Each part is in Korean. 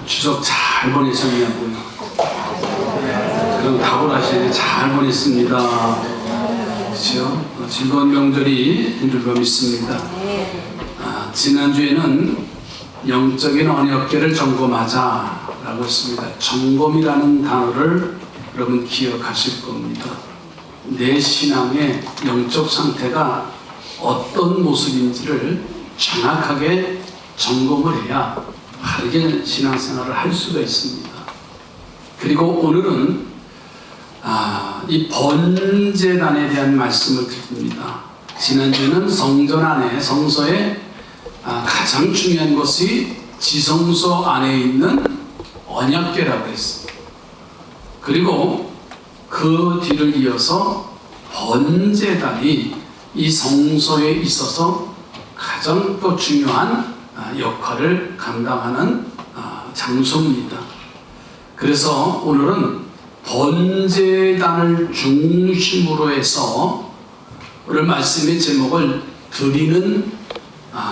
추석 잘 보내셨냐고요? 그럼 답을 하시는데 잘 보냈습니다. 그렇죠? 즐거운 명절이 된 줄로 믿습니다. 지난주에는 영적인 언약궤를 점검하자라고 했습니다. 점검이라는 단어를 여러분 기억하실 겁니다. 내 신앙의 영적 상태가 어떤 모습인지를 정확하게 점검을 해야 바르게 신앙생활을 할 수가 있습니다. 그리고 오늘은 이 번제단에 대한 말씀을 드립니다. 지난주에는 성전 안에 성소에 가장 중요한 것이 지성소 안에 있는 언약궤라고 했습니다. 그리고 그 뒤를 이어서 번제단이 이 성소에 있어서 가장 또 중요한 역할을 감당하는 장소입니다. 그래서 오늘은 번제단을 중심으로 해서 오늘 말씀의 제목을 드리는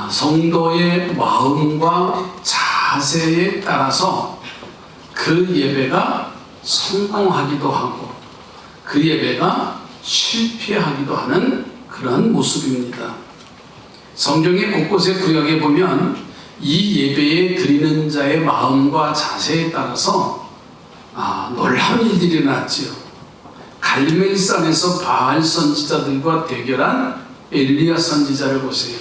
성도의 마음과 자세에 따라서 그 예배가 성공하기도 하고 그 예배가 실패하기도 하는 그런 모습입니다. 성경의 곳곳에 구약에 보면 이 예배에 드리는 자의 마음과 자세에 따라서 놀라운 일들이 일어났지요. 갈멜산에서 바알 선지자들과 대결한 엘리야 선지자를 보세요.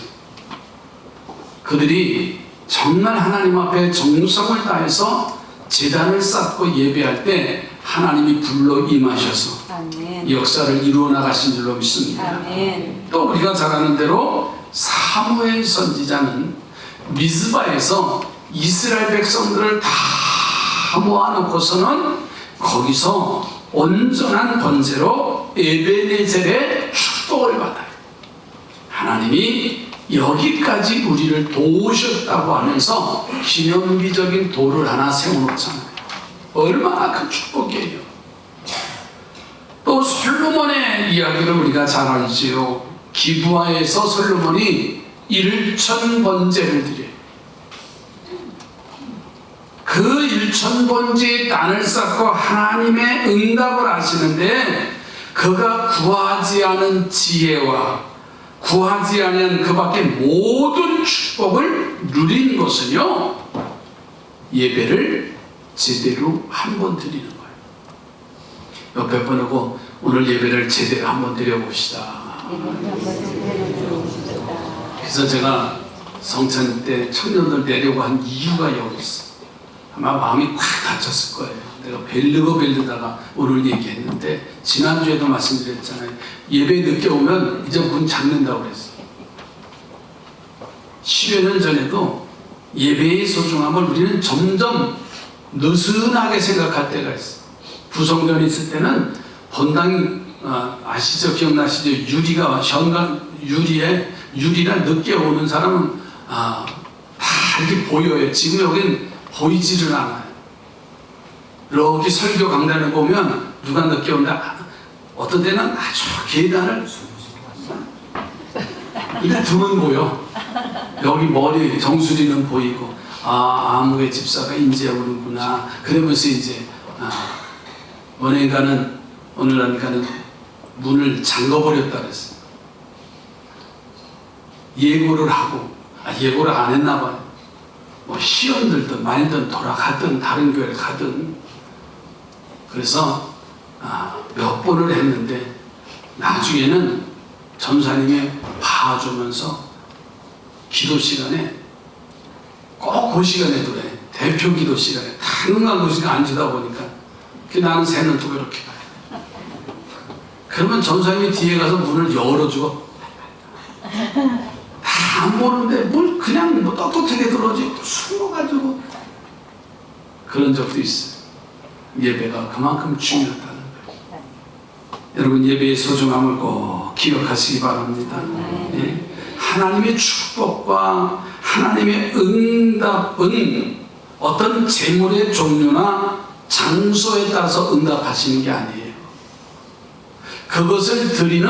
그들이 정말 하나님 앞에 정성을 다해서 제단을 쌓고 예배할 때 하나님이 불러 임하셔서 아멘. 역사를 이루어 나가신 줄로 믿습니다. 아멘. 또 우리가 잘 아는 대로 사무엘 선지자는 미스바에서 이스라엘 백성들을 다 모아놓고서는 거기서 온전한 번제로 에베네셀의 축복을 받아요. 하나님이 여기까지 우리를 도우셨다고 하면서 기념비적인 돌을 하나 세워놓잖아요. 얼마나 큰 축복이에요. 또 솔로몬의 이야기를 우리가 잘 알지요. 기브아에서 솔로몬이 1000번제를 드려요. 그 1000번제의 단을 쌓고 하나님의 응답을 하시는데 그가 구하지 않은 지혜와 구하지 않은 그 밖에 모든 축복을 누린 것은요, 예배를 제대로 한번 드리는 거예요. 옆에 분하고 오늘 예배를 제대로 한번 드려봅시다. 그래서 제가 성찬 때 청년들 내려고 한 이유가 여기 있어요. 아마 마음이 꽉 닫혔을 거예요. 내가 벨르다가 오늘 얘기했는데 지난주에도 말씀드렸잖아요. 예배 늦게 오면 이제 문 잠는다고 그랬어요. 10여 년 전에도 예배의 소중함을 우리는 점점 느슨하게 생각할 때가 있어요. 부성전에 있을 때는 본당 아시죠? 기억나시죠? 유리가 유리랑 늦게 오는 사람은 다 이렇게 보여요. 지금 여긴 보이지를 않아요. 이렇게 설교 강단을 보면 누가 늦게 온다. 어떤 데는 아주 계단을 근데 등은 보여. 여기 머리 정수리는 보이고 아무개 집사가 이제 오는구나. 그러면서 이제 오늘 하니까는 문을 잠궈버렸다 그랬어요. 예고를 하고 예고를 안 했나 봐요. 뭐 시연들든 말든 돌아가든 다른 교회를 가든 그래서 몇 번을 했는데 나중에는 전사님이 봐주면서 기도 시간에 꼭 그 시간에 들어요. 대표 기도 시간에 당연한 곳에 앉으다 보니까 나는 새는 두고 이렇게 봐요. 그러면 전사님이 뒤에 가서 문을 열어주고 다 안 보는데 뭘 그냥 뭐 떳떳하게 들어오지 또 숨어가지고 그런 적도 있어요. 예배가 그만큼 중요하다는 거예요. 여러분 예배의 소중함을 꼭 기억하시기 바랍니다. 예. 하나님의 축복과 하나님의 응답은 어떤 재물의 종류나 장소에 따라서 응답하시는 게 아니에요. 그것을 드리는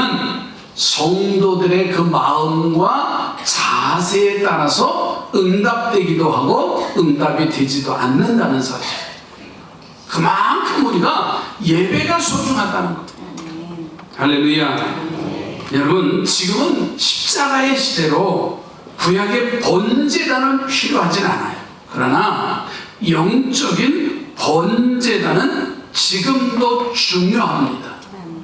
성도들의 그 마음과 자세에 따라서 응답되기도 하고 응답이 되지도 않는다는 사실. 그만큼 우리가 예배가 소중하다는 것. 할렐루야. 여러분, 지금은 십자가의 시대로 구약의 번제단은 필요하진 않아요. 그러나 영적인 번제단은 지금도 중요합니다.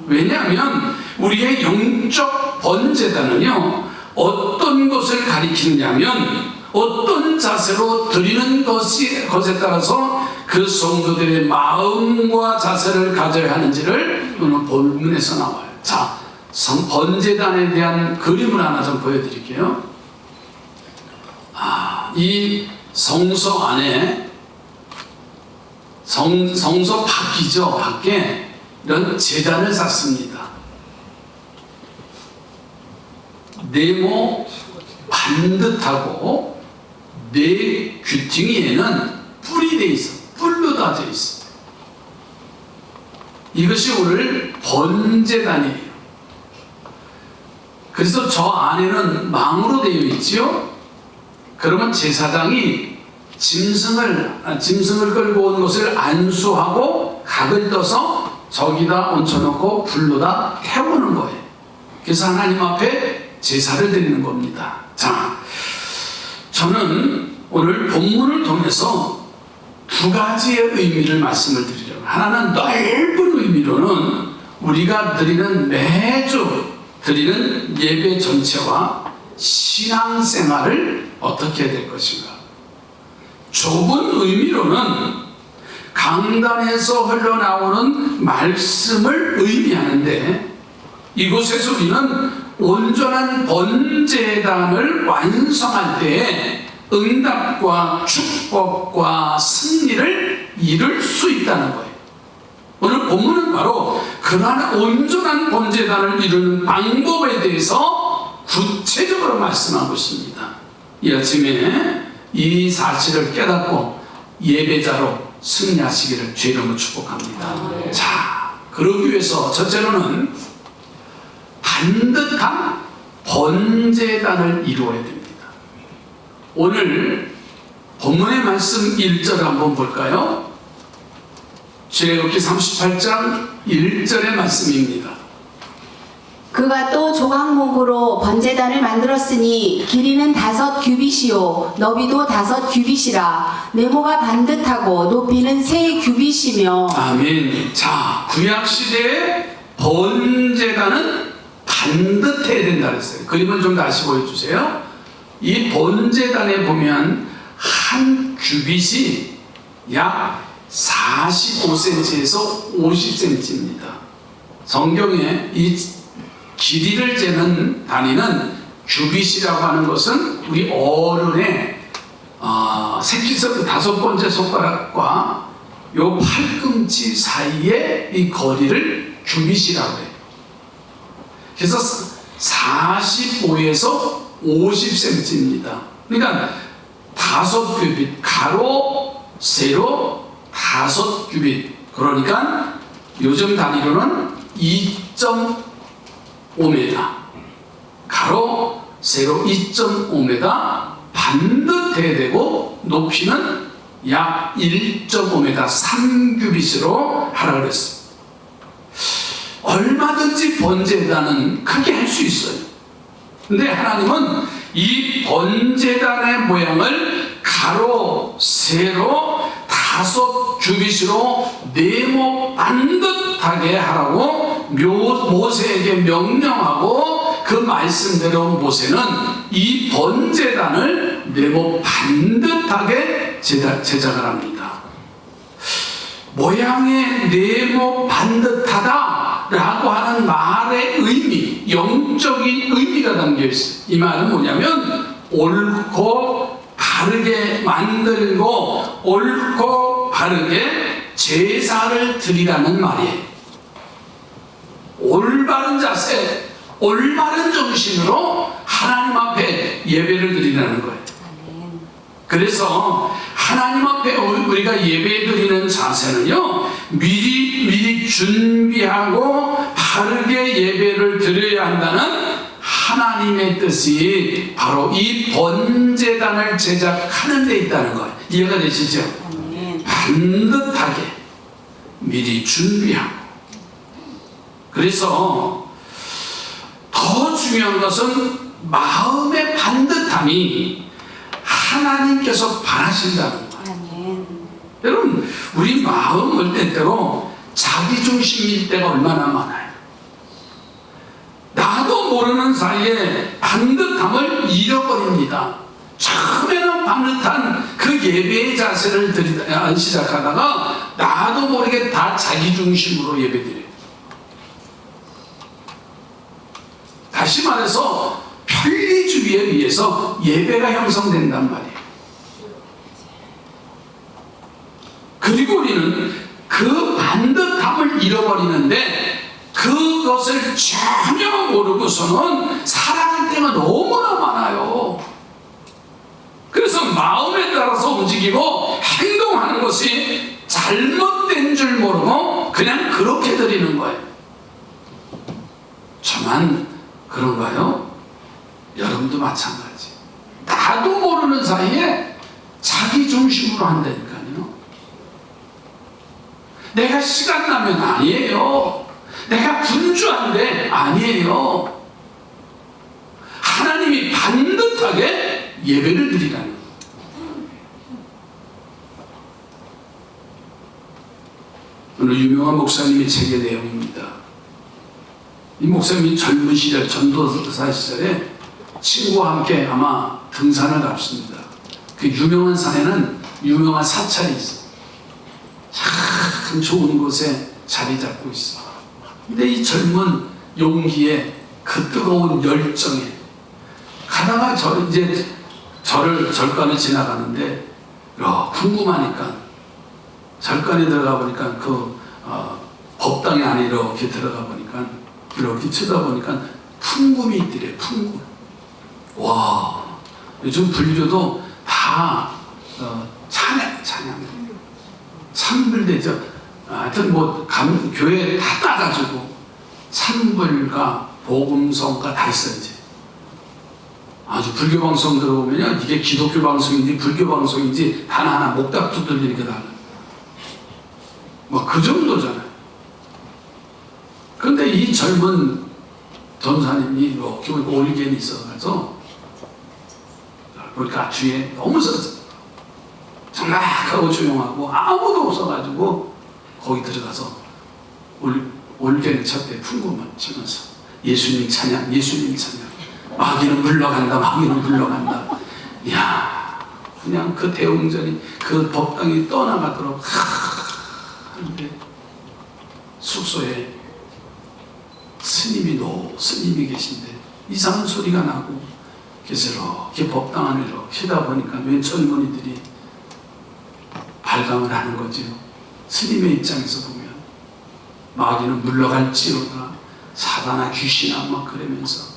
왜냐하면 우리의 영적 번제단은요, 어떤 것을 가리키느냐면 어떤 자세로 드리는 것에 따라서 그 성도들의 마음과 자세를 가져야 하는지를 오늘 본문에서 나와요. 자, 번제단에 대한 그림을 하나 좀 보여드릴게요. 이 성소 안에 성소 밖이죠. 밖에 이런 제단을 쌓습니다. 네모 반듯하고 네 귀퉁이에는 뿔이 돼 있어. 뿔로 다져 있어. 이것이 오늘 번제단이에요. 그래서 저 안에는 망으로 되어 있지요. 그러면 제사장이 짐승을 끌고 온 것을 안수하고 각을 떠서 저기다 얹혀놓고 불로다 태우는 거예요. 그래서 하나님 앞에 제사를 드리는 겁니다. 자, 저는 오늘 본문을 통해서 두 가지의 의미를 말씀을 드리려고. 하나는 넓은 의미로는 우리가 드리는 매주 드리는 예배 전체와 신앙생활을 어떻게 해야 될 것인가. 좁은 의미로는 강단에서 흘러나오는 말씀을 의미하는데, 이곳에서 우리는 온전한 번제단을 완성할 때에 응답과 축복과 승리를 이룰 수 있다는 거예요. 오늘 본문은 바로 그러한 온전한 번제단을 이루는 방법에 대해서 구체적으로 말씀하고 있습니다. 이 아침에 이 사실을 깨닫고 예배자로 승리하시기를 주의 이름으로 축복합니다. 자, 그러기 위해서 첫째로는 반듯한 번제단을 이루어야 됩니다. 오늘 본문의 말씀 1절을 한번 볼까요? 출애굽기 38장 1절의 말씀입니다. 그가 또 조각목으로 번제단을 만들었으니 길이는 5규빗이요 너비도 5규빗이라 네모가 반듯하고 높이는 3규빗이며. 아멘. 자, 구약시대의 번제단은 반듯해야 된다 그랬어요. 그림을 좀 다시 보여주세요. 이 번제단에 보면 한 규빗이 약 45cm에서 50cm입니다. 성경에 이 길이를 재는 단위는 규빗이라고 하는 것은 우리 어른의 새끼손 5번째 손가락과 요 팔꿈치 사이의 이 거리를 규빗이라고 해요. 그래서 45에서 50cm입니다. 그러니까 5규빗, 가로, 세로 5규빗. 그러니까 요즘 단위로는 2.5m, 가로, 세로 2.5m, 반듯해야 되고 높이는 약 1.5m, 3규빗으로 하라 그랬어요. 얼마든지 번제단은 크게 할 수 있어요. 근데 하나님은 이 번제단의 모양을 가로, 세로 5규빗으로 네모 반듯하게 하라고 모세에게 명령하고, 그 말씀대로 모세는 이 번제단을 네모 반듯하게 제작을 합니다. 모양의 네모 반듯하다라고 하는 말의 의미, 영적인 의미가 담겨 있어요. 이 말은 뭐냐면 옳고 바르게 만들고 옳고 바르게 제사를 드리라는 말이에요. 올바른 자세, 올바른 정신으로 하나님 앞에 예배를 드리라는 거예요. 그래서 하나님 앞에 우리가 예배 드리는 자세는요, 미리 준비하고 바르게 예배를 드려야 한다는 하나님의 뜻이 바로 이 번제단을 제작하는 데 있다는 거예요. 이해가 되시죠? 반듯하게 미리 준비하고. 그래서 더 중요한 것은 마음의 반듯함이 하나님께서 바라신다는 거예요. 여러분, 우리 마음을 때때로 자기중심일 때가 얼마나 많아요. 나도 모르는 사이에 반듯함을 잃어버립니다. 처음에는 반듯한 그 예배의 자세를 시작하다가 나도 모르게 다 자기중심으로 예배드려요. 다시 말해서 편리주의에 의해서 예배가 형성된단 말이에요. 그리고 우리는 그 반듯함을 잃어버리는데 그것을 전혀 모르고서는 살아갈 때가 너무나 많아요. 그래서 마음에 따라서 움직이고 행동하는 것이 잘못된 줄 모르고 그냥 그렇게 드리는 거예요. 저만 그런가요? 여러분도 마찬가지. 나도 모르는 사이에 자기 중심으로 한다니까요. 내가 시간 나면 아니에요. 내가 분주한데 아니에요. 하나님이 반듯하게 예배를 드리라는 거예요. 오늘 유명한 목사님의 책의 내용입니다. 이 목사님이 젊은 시절, 전도사 시절에 친구와 함께 아마 등산을 갔습니다. 그 유명한 산에는 유명한 사찰이 있어요. 참 좋은 곳에 자리 잡고 있어. 근데 이 젊은 용기에 그 뜨거운 열정에 가다가 절간을 지나가는데 궁금하니까 절간에 들어가 보니까 법당에 안에 이렇게 들어가 보니까 이렇게 쳐다보니까 풍금이 있더래. 풍금. 와, 요즘 불교도 다 찬양 찬불대죠. 하여튼 교회 다 따가지고 찬불과 복음성가 다 있어요. 이제 아주 불교 방송 들어보면요, 이게 기독교 방송인지 불교 방송인지 하나하나 목닥도 들리니까 다 그 정도잖아요. 근데 이 젊은 전사님이 이렇게 올겐이 있어가지고 보니까 주위에 너무 정막하고 조용하고 아무도 없어가지고 거기 들어가서 올겐을 쳤대. 풍금을 치면서 예수님 찬양, 예수님 찬양. 마귀는 물러간다, 마귀는 물러간다. 이야, 그냥 그 대웅전이 그 법당이 떠나가도록 하는데 숙소에 스님이 계신데 이상한 소리가 나고 그래서 이렇게 법당 안을 이렇게 치다 보니까 웬 젊은이들이 발광을 하는 거죠. 스님의 입장에서 보면 마귀는 물러갈지어다, 사단아 귀신아 막 그러면서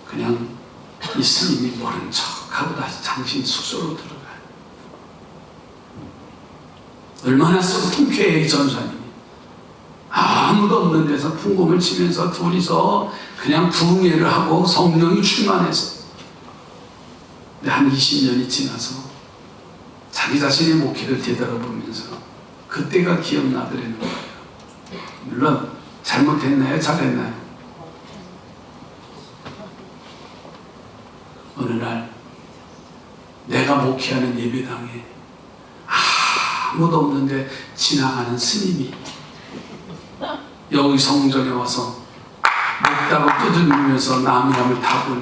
그냥 이 스님이 모른 척하고 다시 당신 숙소로 들어가요. 얼마나 통쾌해 이 전사님이. 아무도 없는 데서 풍금을 치면서 둘이서 그냥 부흥회를 하고 성령이 충만해서. 근데 한 20년이 지나서 자기 자신의 목회를 되돌아보면서 그때가 기억나더라는 거예요. 물론 잘못했나요? 잘했나요? 어느 날 내가 목회하는 예배당에 아무도 없는데 지나가는 스님이 여기 성전에 와서 목닥을 두드리면서 나무함을 타고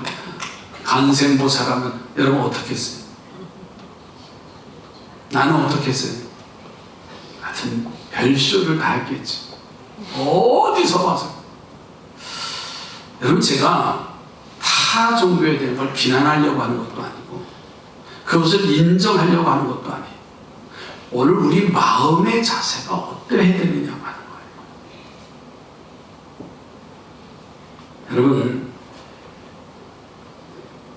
간생보살하면 여러분 어떻게 했어요? 나는 어떻게 했어요? 하여튼 별쇼를 다 했겠지. 어디서 와서. 여러분, 제가 타 종교에 대한 걸 비난하려고 하는 것도 아니고 그것을 인정하려고 하는 것도 아니에요. 오늘 우리 마음의 자세가 어떠해야 되느냐 하는 거예요. 여러분,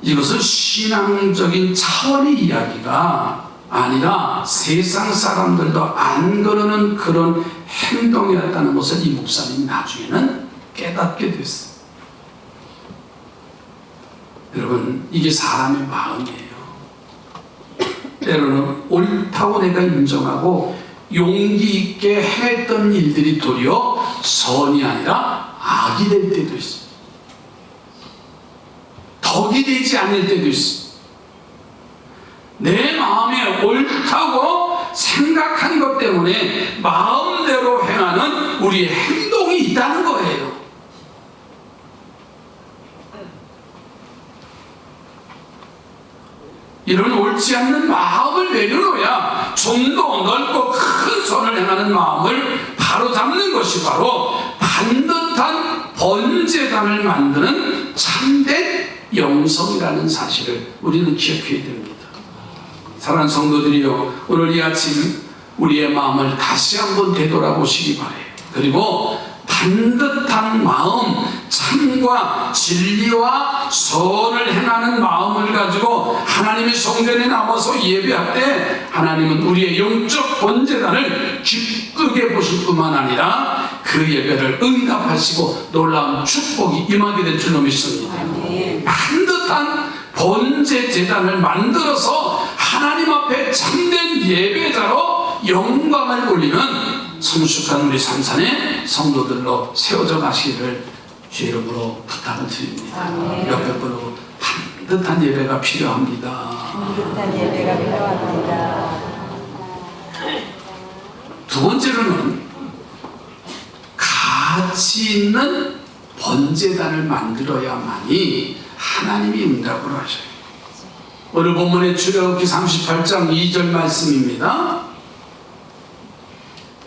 이것은 신앙적인 차원의 이야기가 아니라 세상 사람들도 안 그러는 그런 행동이었다는 것을 이 목사님이 나중에는 깨닫게 됐어. 여러분, 이게 사람의 마음이에요. 때로는 옳다고 내가 인정하고 용기 있게 했던 일들이 도리어 선이 아니라 악이 될 때도 있어. 덕이 되지 않을 때도 있어. 내 마음에 옳다고 생각한 것 때문에 마음대로 행하는 우리의 행동이 있다는 거예요. 이런 옳지 않는 마음을 내려놓아야 좀 더 넓고 큰 선을 행하는 마음을 바로잡는 것이 바로 반듯한 번제단을 만드는 참된 영성이라는 사실을 우리는 기억해야 됩니다. 사랑하는 성도들이요, 오늘 이 아침 우리의 마음을 다시 한번 되돌아보시기 바래요. 그리고 반듯한 마음, 참과 진리와 선을 행하는 마음을 가지고 하나님의 성전에 나와서 예배할 때 하나님은 우리의 영적 번제단을 기쁘게 보실 뿐만 아니라 그 예배를 응답하시고 놀라운 축복이 임하게 될 줄로 믿습니다. 반듯한 번제 제단을 만들어서 하나님 앞에 참된 예배자로 영광을 올리는 성숙한 우리 삼산의 성도들로 세워져 가시기를 주의 이름으로 부탁을 드립니다. 옆에 분으로 반듯한 예배가 필요합니다. 반듯한 예배가 필요합니다. 두 번째로는 가치 있는 번제단을 만들어야만이 하나님이 응답을 하셔요. 오늘 본문의 출애굽기 38장 2절 말씀입니다.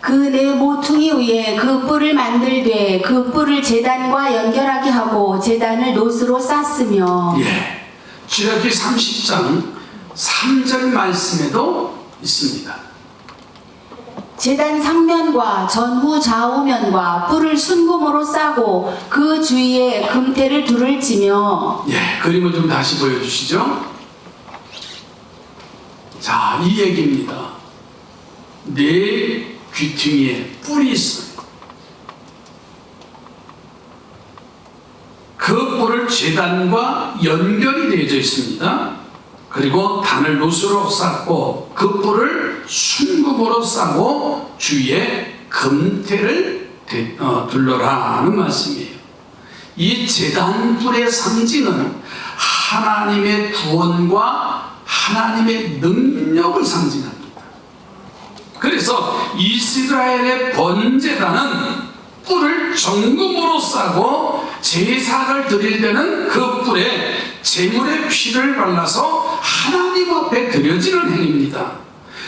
그 네 모퉁이 위에 그 뿔을 만들되 그 뿔을 제단과 연결하게 하고 제단을 노스로 쌌으며. 예, 출애굽기 30장 3절 말씀에도 있습니다. 제단 상면과 전후 좌우면과 뿔을 순금으로 싸고 그 주위에 금태를 둘을 찌며. 예, 그림을 좀 다시 보여주시죠. 자, 이 얘기입니다. 네 귀퉁이에 뿔이 있어요. 그 뿔을 제단과 연결이 되어져 있습니다. 그리고 단을 노스로 쌓고 그 뿔을 순금으로 싸고 주위에 금태를 둘러라 하는 말씀이에요. 이 제단 뿔의 상징은 하나님의 구원과 하나님의 능력을 상징합니다. 그래서 이스라엘의 번제단은 뿔을 정금으로 싸고 제사를 드릴 때는 그 뿔에 제물의 피를 발라서 하나님 앞에 드려지는 행위입니다.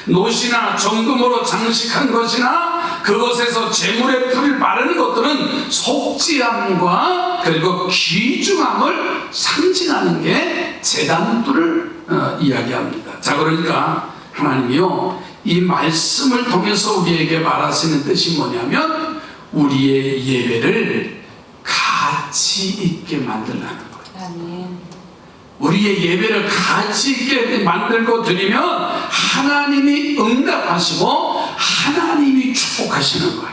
노시나 정금으로 장식한 것이나 그것에서 제물의 피를 바르는 것들은 속죄함과 그리고 귀중함을 상징하는 게 제단뿔을 이야기합니다. 자, 그러니까 하나님이요, 이 말씀을 통해서 우리에게 말하시는 뜻이 뭐냐면 우리의 예배를 가치 있게 만들라는 거예요. 아멘. 우리의 예배를 가치 있게 만들고 드리면 하나님이 응답하시고 하나님이 축복하시는 거예요.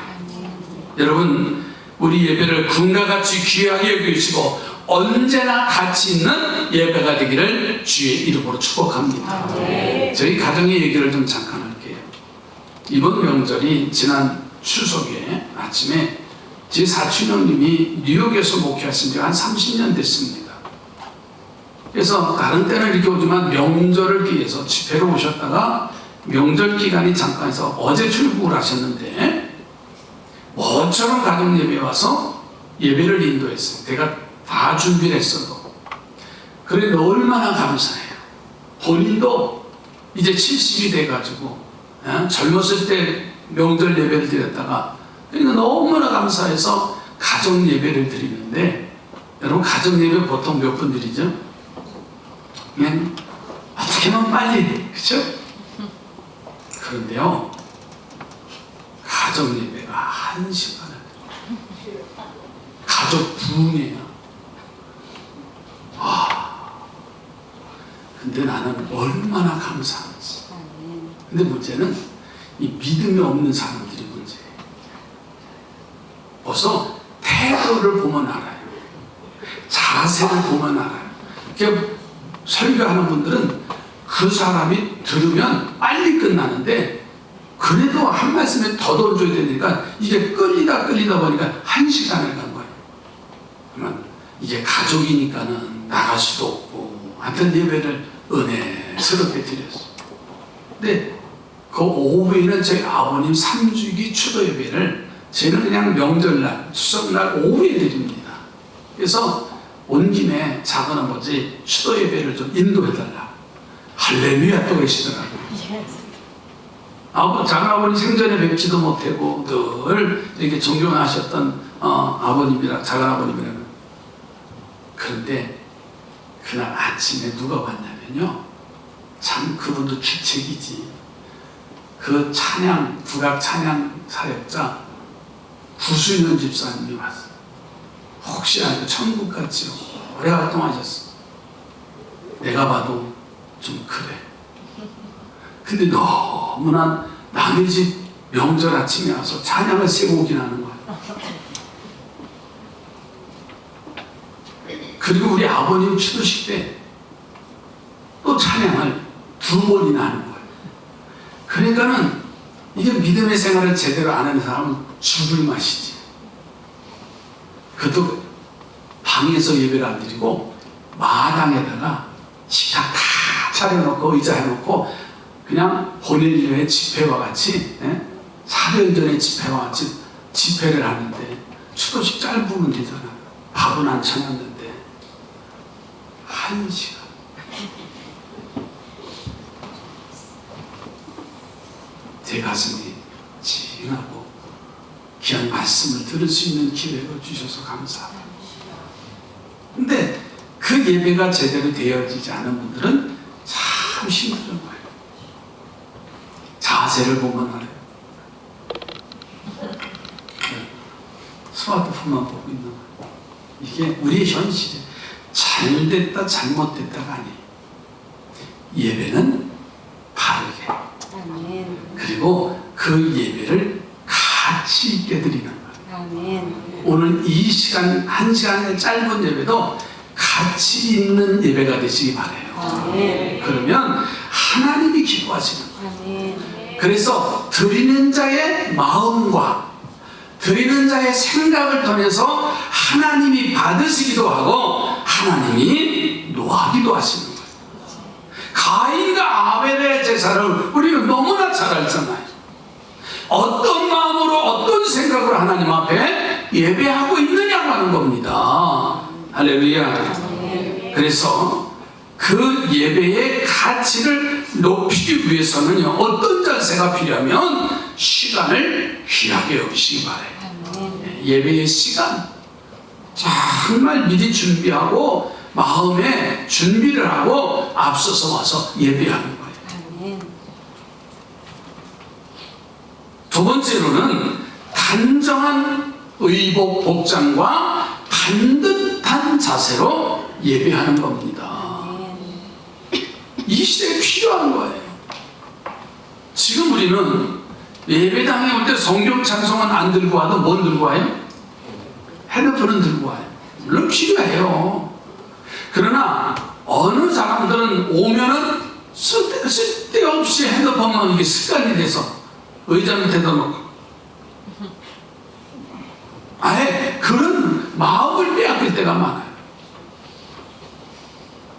여러분, 우리 예배를 금과 같이 귀하게 여기시고 언제나 가치 있는 예배가 되기를 주의 이름으로 축복합니다. 저희 가정의 얘기를 좀 잠깐 할게요. 이번 명절이 지난 추석에 아침에 제 사촌 형님이 뉴욕에서 목회하신 지 한 30년 됐습니다. 그래서 다른 때는 이렇게 오지만 명절을 기해서 집회로 오셨다가 명절 기간이 잠깐 해서 어제 출국을 하셨는데 뭐처럼 가정 예배에 와서 예배를 인도했어요. 내가 다 준비를 했어도. 그래 얼마나 감사해요. 본인도 이제 70이 돼가지고 젊었을 때 명절 예배를 드렸다가 그러니까 너무나 감사해서 가정 예배를 드리는데 여러분 가정 예배 보통 몇 분 드리죠? 그냥 어떻게 하면 빨리, 그렇죠? 그런데요, 가정 예배가 1시간을 가족 부흥회야. 와, 근데 나는 얼마나 감사한지. 근데 문제는 이 믿음이 없는 사람들이 문제예요. 벌써 태국 태도를 보면 알아요. 자세를 보면 알아요. 그러니까 설교하는 분들은 그 사람이 들으면 빨리 끝나는데 그래도 한 말씀에 더 던져야 되니까 이게 끌리다 보니까 1시간을 간 거예요. 그러면 이게 가족이니까는 나갈 수도 없고 하여튼 예배를 은혜스럽게 드렸어요. 근데 그 오후에는 저희 아버님 3주기 추도 예배를 저희는 그냥 명절날, 추석날 오후에 드립니다. 그래서 온 김에 작은 아버지 추도 예배를 좀 인도해달라. 할렐루야 또 그러시더라고요. 작은 아버님 생전에 뵙지도 못하고 늘 이렇게 존경하셨던 아버님이라 작은 아버님이라는. 그런데 그날 아침에 누가 왔냐면요, 참 그분도 주책이지. 그 찬양, 국악 찬양 사역자 구수연 집사님이 왔어요. 혹시 알고 천국 같지요? 오래 활동하셨어. 내가 봐도 좀 그래. 근데 너무나 남의 집 명절 아침에 와서 찬양을 세고 오긴 하는 거야. 그리고 우리 아버님 추도식 때 또 찬양을 2번이나 하는 거예요. 그러니까는 이게 믿음의 생활을 제대로 안 하는 사람은 죽을 맛이지. 그것도 방에서 예배를 안 드리고 마당에다가 식탁 다 차려놓고 의자 해놓고 그냥 본인의 집회와 같이, 사변전의 집회와 같이 집회를 하는데 추도식 짧으면 되잖아. 밥은 안 차렸는데 1시간. 제 가슴이 찡하고 귀한 말씀을 들을 수 있는 기회를 주셔서 감사합니다. 근데 그 예배가 제대로 되어지지 않은 분들은 참 힘든 거예요. 자세를 보면 알아요. 스마트폰만 보고 있는 거예요. 이게 우리의 현실이에요. 잘됐다 잘못됐다가 아니에요. 예배는 바르게, 그리고 그 예배를 가치 있게 드리는 거예요. 오늘 이 시간, 1시간의 짧은 예배도 가치 있는 예배가 되시기 바라요. 그러면 하나님이 기뻐하시는 거예요. 그래서 드리는 자의 마음과 드리는 자의 생각을 통해서 하나님이 받으시기도 하고 하나님이 노하기도 하시는 거예요. 가인과 아벨의 제사를 우리는 너무나 잘 알잖아요. 어떤 마음으로 어떤 생각으로 하나님 앞에 예배하고 있느냐고 하는 겁니다. 할렐루야. 그래서 그 예배의 가치를 높이기 위해서는요, 어떤 자세가 필요하면 시간을 귀하게 여기시기 바라요. 예배의 시간 정말 미리 준비하고 마음에 준비를 하고 앞서서 와서 예배하는 거예요. 두 번째로는 단정한 의복 복장과 반듯한 자세로 예배하는 겁니다. 이 시대에 필요한 거예요. 지금 우리는 예배당에 올 때 성경 찬송은 안 들고 와도 뭔 들고 와요? 핸드폰은 들고 와요. 물론 필요해요. 그러나 어느 사람들은 오면은 쓸데없이 핸드폰만 이게 습관이 돼서 의자 밑에다 놓고 아예 그런 마음을 빼앗길 때가 많아요.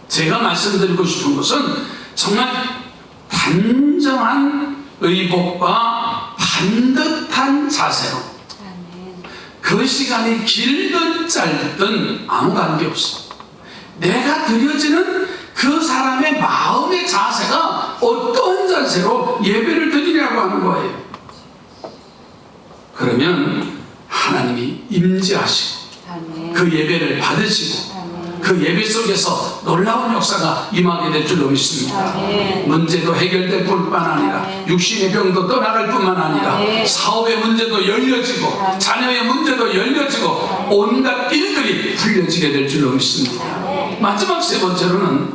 제가 말씀드리고 싶은 것은 정말 단정한 의복과 반듯한 자세로 그 시간이 길든 짧든 아무 관계없어. 내가 드려지는 그 사람의 마음의 자세가 어떤 자세로 예배를 드리냐고 하는 거예요. 그러면 하나님이 임재하시고 그 예배를 받으시고 그 예배 속에서 놀라운 역사가 임하게 될 줄로 믿습니다. 문제도 해결될 뿐만 아니라 육신의 병도 떠나갈 뿐만 아니라 사업의 문제도 열려지고 자녀의 문제도 열려지고 온갖 일들이 풀려지게 될 줄로 믿습니다. 마지막 세 번째로는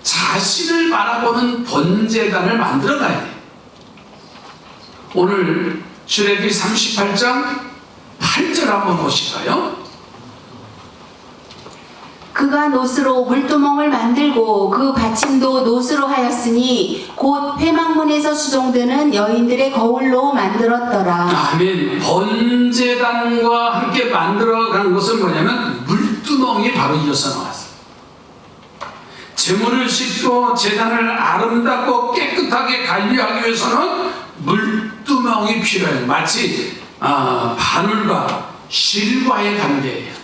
자신을 바라보는 번제단을 만들어 가야 돼요. 오늘 출애굽기 38장 8절 한번 보실까요? 그가 노스로 물두멍을 만들고 그 받침도 노스로 하였으니 곧 회막문에서 수종드는 여인들의 거울로 만들었더라. 아멘. 번제단과 함께 만들어간 것은 뭐냐면 물두멍이 바로 이어서 나왔어요. 제물을 씻고 제단을 아름답고 깨끗하게 관리하기 위해서는 물두멍이 필요해요. 마치 바늘과 실과의 관계예요.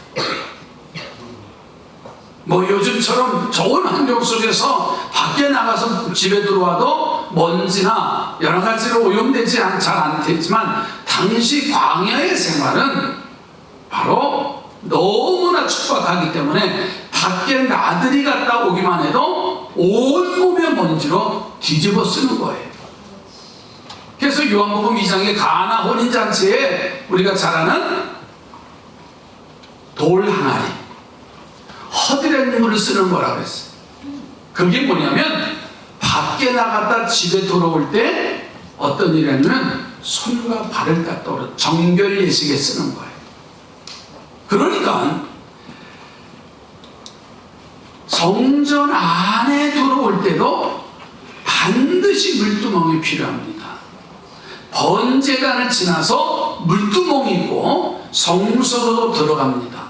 뭐 요즘처럼 좋은 환경 속에서 밖에 나가서 집에 들어와도 먼지나 여러 가지로 오염되지 잘 않겠지만 당시 광야의 생활은 바로 너무나 척박하기 때문에 밖에 나들이 갔다 오기만 해도 온몸의 먼지로 뒤집어 쓰는 거예요. 그래서 요한복음 2장의 가나 혼인잔치에 우리가 잘 아는 돌 항아리, 허드렛 물을 쓰는 거라고 했어요. 그게 뭐냐면 밖에 나갔다 집에 들어올 때 어떤 일이냐면 손과 발을 닦다 오는 정결 예식에 쓰는 거예요. 그러니까 성전 안에 들어올 때도 반드시 물두멍이 필요합니다. 번제단을 지나서 물두멍이 있고 성소로 들어갑니다.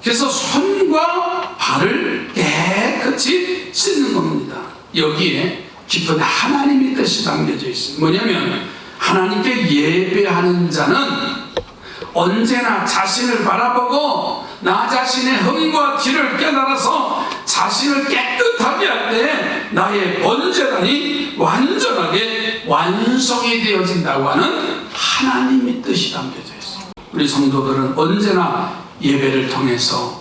그래서 손과 발을 깨끗이 씻는 겁니다. 여기에 깊은 하나님의 뜻이 담겨져 있습니다. 뭐냐면 하나님께 예배하는 자는 언제나 자신을 바라보고 나 자신의 흠과 티를 깨달아서 자신을 깨끗하게 할 때 나의 번제단이 완전하게 완성이 되어진다고 하는 하나님의 뜻이 담겨져 있습니다. 우리 성도들은 언제나 예배를 통해서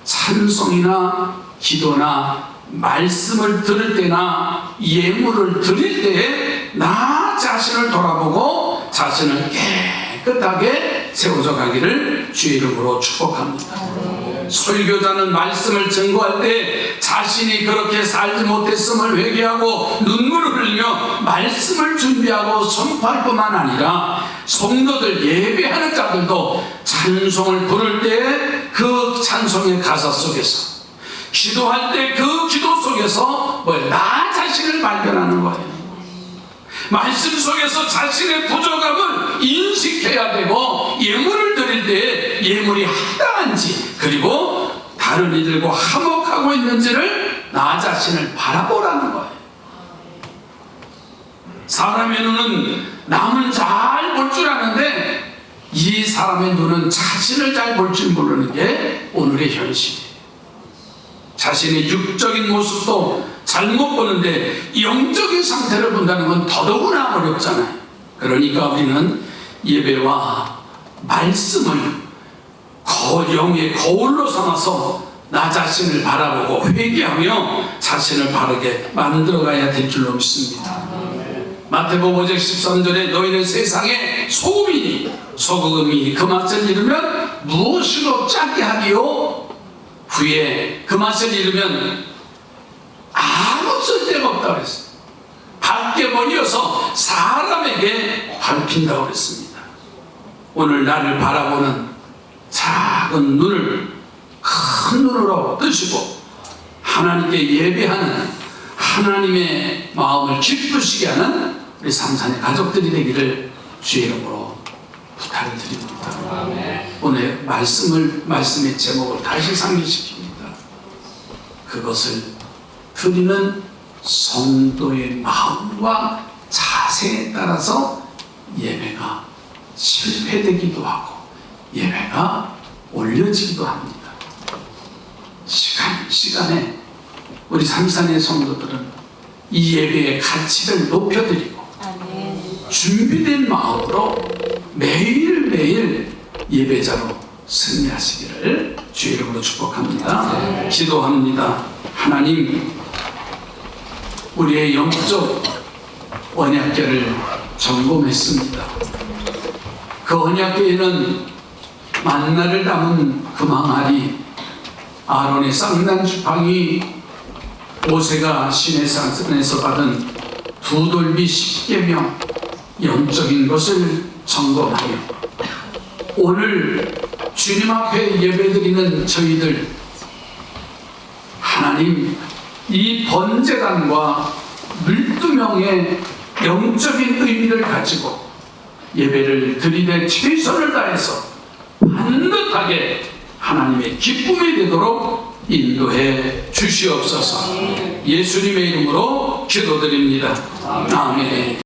찬송이나 기도나 말씀을 들을 때나 예물을 드릴 때에 나 자신을 돌아보고 자신을 깨끗하게 세워져 가기를 주의 이름으로 축복합니다. 설교자는 말씀을 증거할 때 자신이 그렇게 살지 못했음을 회개하고 눈물을 흘리며 말씀을 준비하고 선포할 뿐만 아니라 성도들 예배하는 자들도 찬송을 부를 때 그 찬송의 가사 속에서 기도할 때 그 기도 속에서 나 자신을 발견하는 거예요. 말씀 속에서 자신의 부족함을 인식해야 되고 예물을 드릴 때 예물이 합당한지 그리고 다른 이들과 화목하고 있는지를 나 자신을 바라보라는 거예요. 사람의 눈은 남을 잘 볼 줄 아는데 이 사람의 눈은 자신을 잘 볼 줄 모르는 게 오늘의 현실이에요. 자신의 육적인 모습도 잘못 보는데 영적인 상태를 본다는 건 더더구나 어렵잖아요. 그러니까 우리는 예배와 말씀을 영의 거울로 삼아서 나 자신을 바라보고 회개하며 자신을 바르게 만들어가야 될 줄로 믿습니다. 마태복음 5장 13절에 너희는 세상의 소금이니 소금이 그 맛을 잃으면 무엇으로 짜게 하리요? 후에 그 맛을 잃으면 아무 쓸데가 없다고 그랬어요. 밝게 버려서 사람에게 밟힌다고 그랬습니다. 오늘 나를 바라보는 작은 눈을 큰 눈으로 뜨시고 하나님께 예배하는 하나님의 마음을 기쁘시게 하는 우리 삼산의 가족들이 되기를 주의 이름으로 부탁을 드립니다. 오늘 말씀의 제목을 다시 상기시킵니다. 그것을 드리는 성도의 마음과 자세에 따라서 예배가 실패되기도 하고 예배가 올려지기도 합니다. 시간에 우리 삼산의 성도들은 이 예배의 가치를 높여드리고 준비된 마음으로 매일매일 예배자로 승리하시기를 주의 이름으로 축복합니다. 기도합니다. 하나님, 우리의 영적 언약궤를 점검했습니다. 그 언약궤에는 만나를 담은 그 망아리, 아론의 쌍난 지팡이, 모세가 시내산에서 받은 두 돌비 10계명 영적인 것을 점검하며 오늘 주님 앞에 예배드리는 저희들 하나님, 이 번제단과 12명의 영적인 의미를 가지고 예배를 드리되 최선을 다해서 반듯하게 하나님의 기쁨이 되도록 인도해 주시옵소서. 예수님의 이름으로 기도드립니다. 아멘.